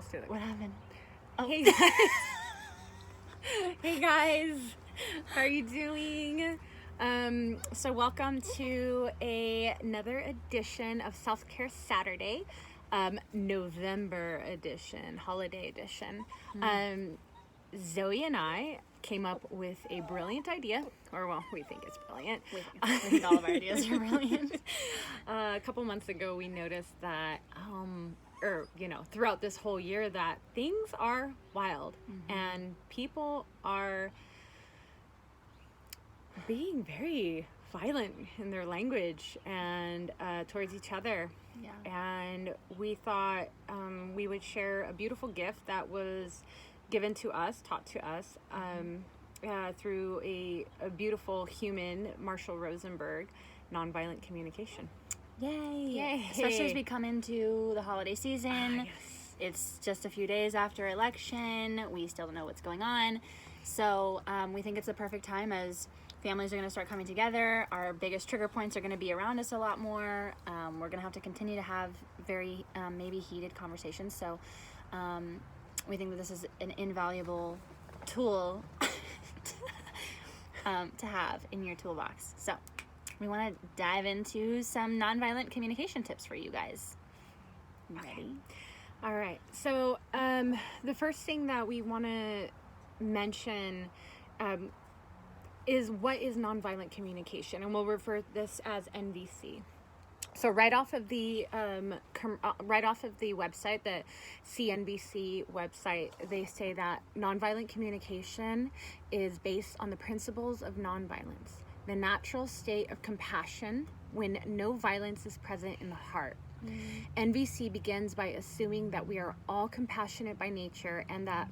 else to it. What happened? Oh. Hey guys. Hey guys. How are you doing? So welcome to another edition of Self-Care Saturday, November edition, holiday edition. Zoe and I came up with a brilliant idea, or well, we think it's brilliant. We think all of our ideas are brilliant. A couple months ago, we noticed that, throughout this whole year, that things are wild, and people are being very violent in their language and towards each other. Yeah. And we thought we would share a beautiful gift that was given to us, taught to us through a beautiful human, Marshall Rosenberg, NonViolent communication. Yay! Especially as we come into the holiday season. Yes. It's just a few days after election. We still don't know what's going on. So we think it's the perfect time as families are going to start coming together. Our biggest trigger points are going to be around us a lot more. We're going to have to continue to have very maybe heated conversations. So we think that this is an invaluable tool to have in your toolbox. So we want to dive into some nonviolent communication tips for you guys. Ready? All right. So the first thing that we want to mention is what is nonviolent communication, and we'll refer to this as NVC. So right off of the website, the CNVC website, they say that nonviolent communication is based on the principles of nonviolence, the natural state of compassion when no violence is present in the heart. NVC begins by assuming that we are all compassionate by nature, and that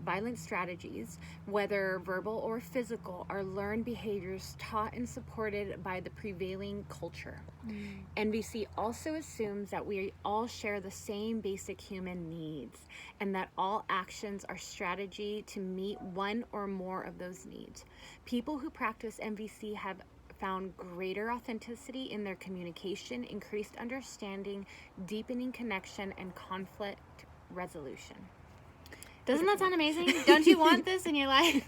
violent strategies, whether verbal or physical, are learned behaviors taught and supported by the prevailing culture. NVC also assumes that we all share the same basic human needs, and that all actions are strategy to meet one or more of those needs. People who practice NVC have found greater authenticity in their communication, increased understanding, deepening connection, and conflict resolution. Doesn't that sound amazing? Don't you want this in your life?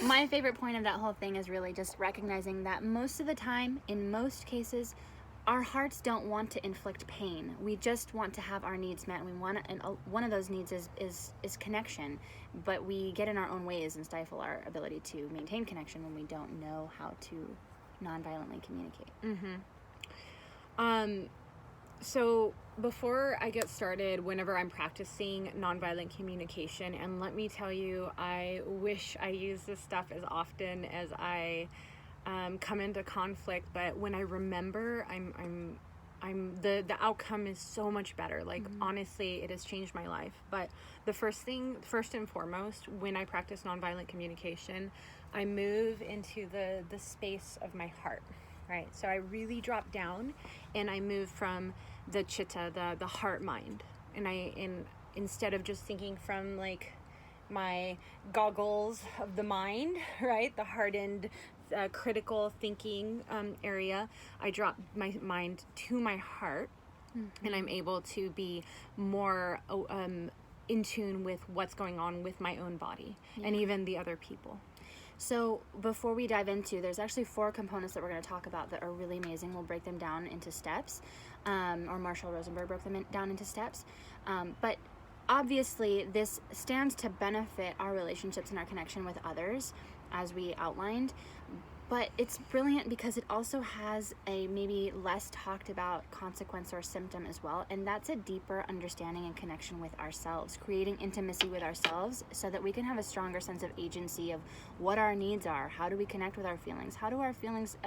My favorite point of that whole thing is really just recognizing that most of the time, in most cases, our hearts don't want to inflict pain. We just want to have our needs met, and we want to, and one of those needs is connection. But we get in our own ways and stifle our ability to maintain connection when we don't know how to non-violently communicate. So before I get started, whenever I'm practicing nonviolent communication, and let me tell you, I wish I used this stuff as often as I come into conflict, but when I remember, the outcome is so much better. Like, honestly, it has changed my life. But the first and foremost, when I practice nonviolent communication, I move into the space of my heart, right? So I really drop down and I move from the chitta, the heart mind. And instead of just thinking from like my goggles of the mind, right? The hardened, critical thinking area, I drop my mind to my heart, and I'm able to be more in tune with what's going on with my own body and even the other people. So before we dive into, there's actually 4 components that we're going to talk about that are really amazing. We'll break them down into steps, or Marshall Rosenberg broke them down into steps. But obviously, this stands to benefit our relationships and our connection with others, as we outlined. But it's brilliant because it also has a maybe less talked about consequence or symptom as well. And that's a deeper understanding and connection with ourselves, creating intimacy with ourselves so that we can have a stronger sense of agency of what our needs are. How do we connect with our feelings? How do our feelings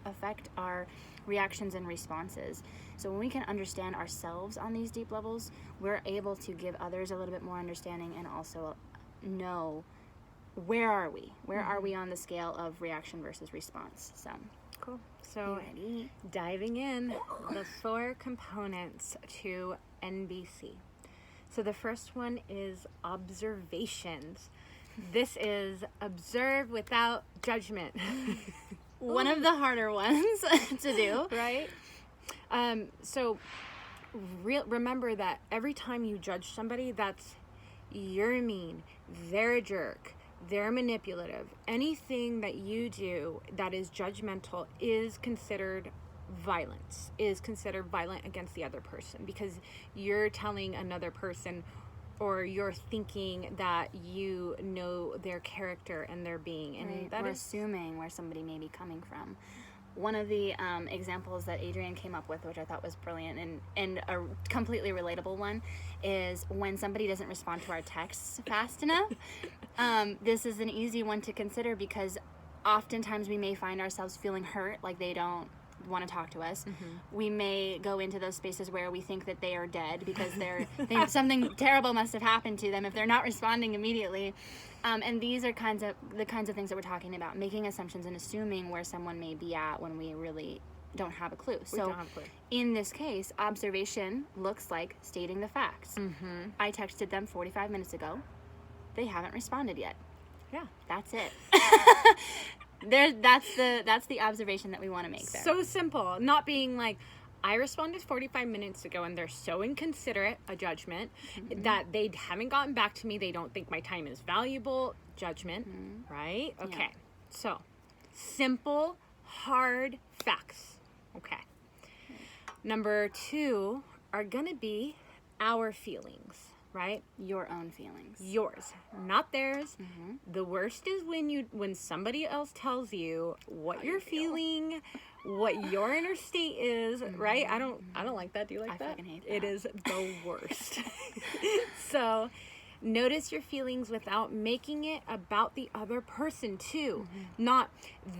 affect our reactions and responses? So when we can understand ourselves on these deep levels, we're able to give others a little bit more understanding and also know where are we? Where are we on the scale of reaction versus response? So, cool. So, diving in, the 4 components to NVC. So the first one is observations. This is observe without judgment. One of the harder ones to do. Right? So remember that every time you judge somebody, that's you're mean, they're a jerk, they're manipulative. Anything that you do that is judgmental is considered violence, is considered violent against the other person, because you're telling another person, or you're thinking that you know their character and their being, and right. that We're is assuming where somebody may be coming from. One of the examples that Adrienne came up with, which I thought was brilliant and a completely relatable one, is when somebody doesn't respond to our texts fast enough. This is an easy one to consider, because oftentimes we may find ourselves feeling hurt, like they don't want to talk to us. We may go into those spaces where we think that they are dead because something terrible must have happened to them if they're not responding immediately. And these are the kinds of things that we're talking about, making assumptions and assuming where someone may be at when we really don't have a clue. In this case, observation looks like stating the facts. I texted them 45 minutes ago. They haven't responded yet. Yeah. That's it. That's the observation that we want to make there. So simple. Not being like, I responded 45 minutes ago and they're so inconsiderate, a judgment, that they haven't gotten back to me. They don't think my time is valuable. Judgment, right? Okay. Yeah. So, simple, hard facts. Okay. Number 2 are going to be our feelings, right? Your own feelings. Yours, not theirs. The worst is when somebody else tells you what you're feeling, what your inner state is, right? I don't like that. Do you like that? I fucking hate that. It is the worst. So, notice your feelings without making it about the other person too. Not,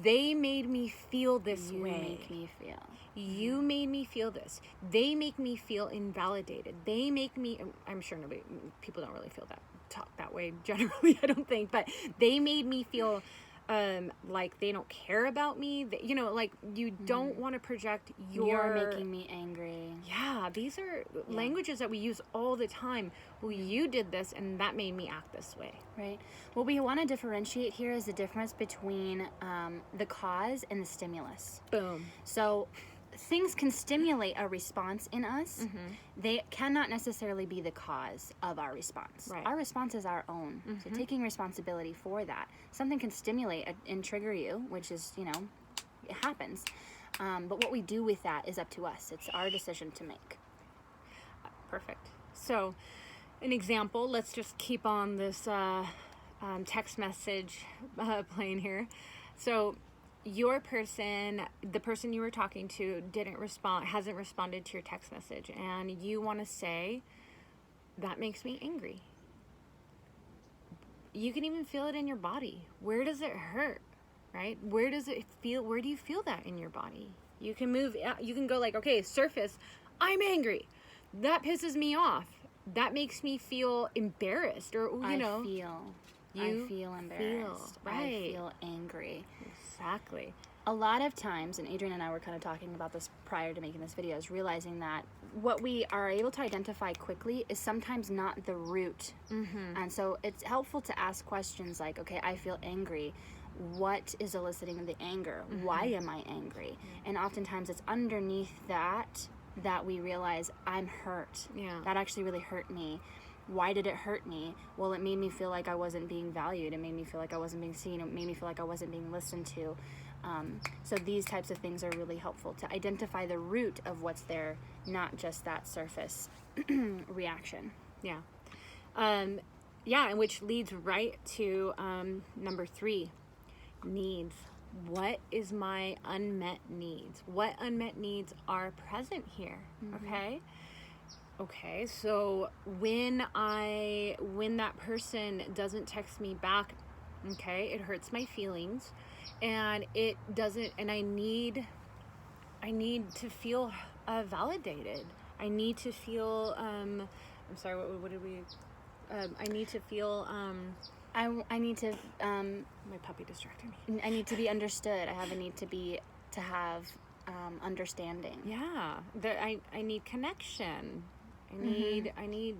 they made me feel this way. You make me feel. You made me feel this. They make me feel invalidated. They make me, I'm sure people don't really talk that way generally, I don't think, but they made me feel like they don't care about me. Like you don't want to project You're making me angry. Yeah, these are languages that we use all the time. Well, you did this and that made me act this way. Right. What we want to differentiate here is the difference between the cause and the stimulus. Boom. So things can stimulate a response in us. They cannot necessarily be the cause of our response. Right. Our response is our own. So taking responsibility for that. Something can stimulate and trigger you, which is, it happens. But what we do with that is up to us. It's our decision to make. Perfect. So, an example, let's just keep on this text message playing here. So, the person you were talking to hasn't responded to your text message, and you want to say, that makes me angry. You can even feel it in your body. Where does it hurt, right? Where does it feel? Where do you feel that in your body? You can go like, okay, surface, I'm angry. That pisses me off. That makes me feel embarrassed, or, I feel embarrassed. Right. I feel angry. Exactly. A lot of times, and Adrienne and I were kind of talking about this prior to making this video, is realizing that what we are able to identify quickly is sometimes not the root. And so it's helpful to ask questions like, okay, I feel angry. What is eliciting the anger? Why am I angry? And oftentimes it's underneath that we realize I'm hurt. Yeah. That actually really hurt me. Why did it hurt me? Well, it made me feel like I wasn't being valued. It made me feel like I wasn't being seen. It made me feel like I wasn't being listened to. So these types of things are really helpful to identify the root of what's there, not just that surface reaction. Yeah. And which leads right to number 3, needs. What is my unmet needs? What unmet needs are present here? Okay, so when that person doesn't text me back, okay, it hurts my feelings, and it doesn't, and I need to feel validated. I need to feel, I'm sorry, what did we, I need to feel, I need to, my puppy distracted me. I need to be understood. I have a need to have understanding. Yeah, I need connection. I need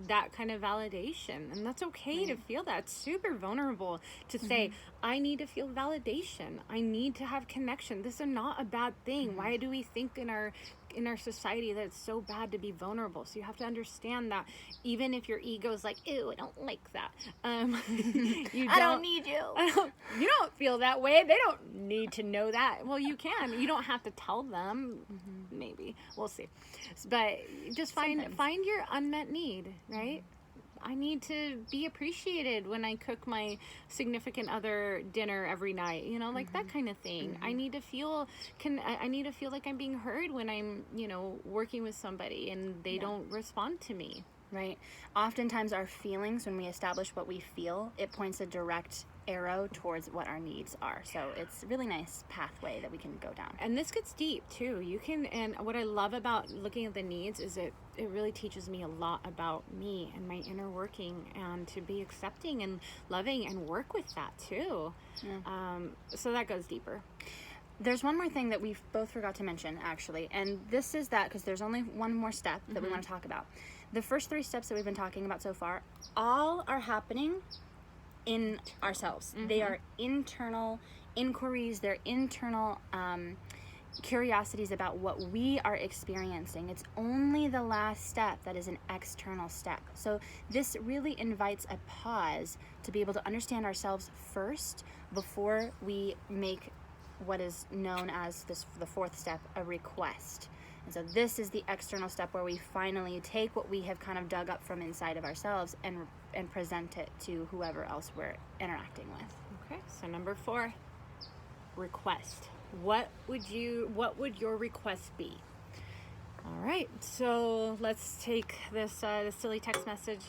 that kind of validation, and that's okay to feel that. It's super vulnerable to say, I need to feel validation. I need to have connection. This is not a bad thing. Why do we think in our in our society that it's so bad to be vulnerable. So you have to understand that even if your ego's like, ew, I don't like that. You I don't need you. You don't feel that way. They don't need to know that. Well, you can. You don't have to tell them. Maybe. We'll see. But just find your unmet need, right? I need to be appreciated when I cook my significant other dinner every night, you know, like that kind of thing. I need to feel like I'm being heard when I'm, you know, working with somebody and they don't respond to me. Right. Oftentimes our feelings, when we establish what we feel, it points a direct arrow towards what our needs are. So it's a really nice pathway that we can go down. And this gets deep too. And what I love about looking at the needs is it really teaches me a lot about me and my inner working, and to be accepting and loving and work with that too. Yeah. So that goes deeper. There's one more thing that we both forgot to mention, actually, and this is that because there's only one more step that we want to talk about. The first 3 steps that we've been talking about so far, all are happening in ourselves. They are internal inquiries, they're internal curiosities about what we are experiencing. It's only the last step that is an external step. So this really invites a pause to be able to understand ourselves first before we make what is known as the 4th step, a request. And so this is the external step where we finally take what we have kind of dug up from inside of ourselves and present it to whoever else we're interacting with. Okay, so number 4, request. What would your request be? All right, so let's take this silly text message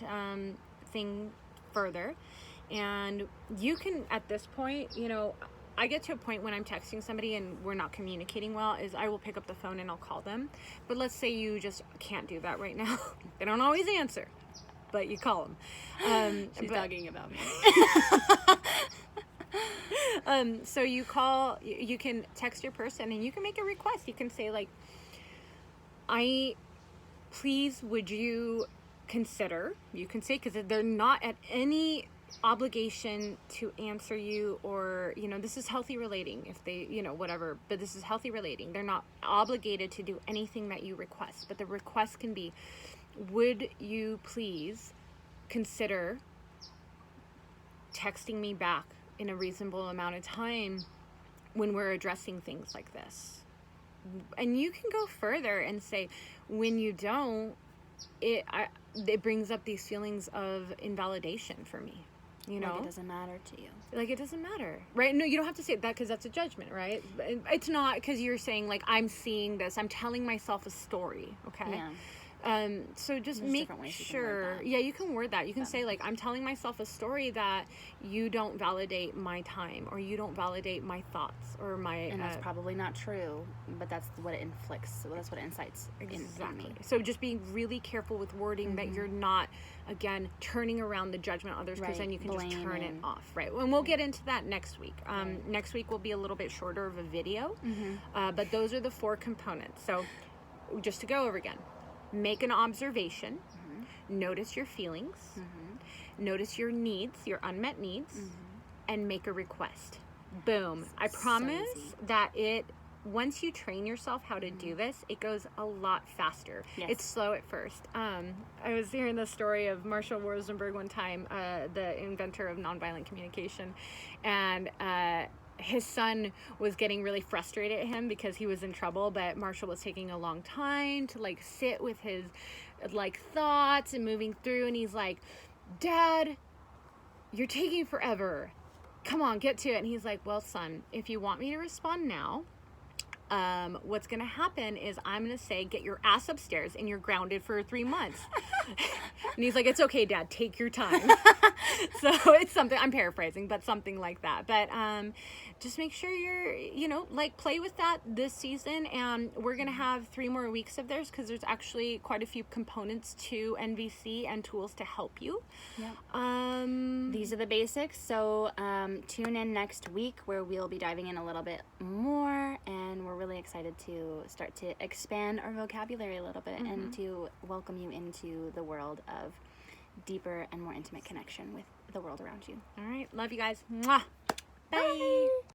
thing further. And you can, at this point, you know, I get to a point when I'm texting somebody and we're not communicating well, is I will pick up the phone and I'll call them. But let's say you just can't do that right now. They don't always answer, but you call them. She's talking about me. So you call, you can text your person and you can make a request. You can say like, please, would you consider, you can say, because they're not at any obligation to answer you, or, you know, this is healthy relating if they, you know, whatever, but this is healthy relating. They're not obligated to do anything that you request, but the request can be, would you please consider texting me back in a reasonable amount of time when we're addressing things like this? And you can go further and say, when you don't, it brings up these feelings of invalidation for me. You know, like it doesn't matter to you. Like it doesn't matter, right? No, you don't have to say that because that's a judgment, right? It's not, because you're saying like, I'm seeing this, I'm telling myself a story, okay? Yeah. So just There's make sure, yeah, you can word that. You can say like, I'm telling myself a story that you don't validate my time, or you don't validate my thoughts, or my. And that's probably not true, but that's what it inflicts. So that's what it incites in me. So just being really careful with wording that you're not, again, turning around the judgment of others, because then you can just turn it off, right? And we'll get into that next week. Next week will be a little bit shorter of a video, but those are the 4 components. So just to go over again. Make an observation, notice your feelings, notice your needs, your unmet needs, and make a request. Boom. I promise that once you train yourself how to do this, it goes a lot faster. Yes. It's slow at first. I was hearing the story of Marshall Rosenberg one time, the inventor of nonviolent communication, and his son was getting really frustrated at him because he was in trouble, but Marshall was taking a long time to like sit with his like thoughts and moving through, and he's like, Dad, you're taking forever. Come on, get to it. And he's like, well, son, if you want me to respond now, what's going to happen is I'm going to say, get your ass upstairs and you're grounded for 3 months. And he's like, it's okay, Dad, take your time. So it's something, I'm paraphrasing, but something like that. But just make sure you're, you know, like play with that this season. And we're going to have 3 more weeks of theirs because there's actually quite a few components to NVC and tools to help you. Yep. These are the basics. So tune in next week where we'll be diving in a little bit more, and we're really excited to start to expand our vocabulary a little bit and to welcome you into the world of deeper and more intimate connection with the world around you. All right. Love you guys. Mwah. Bye.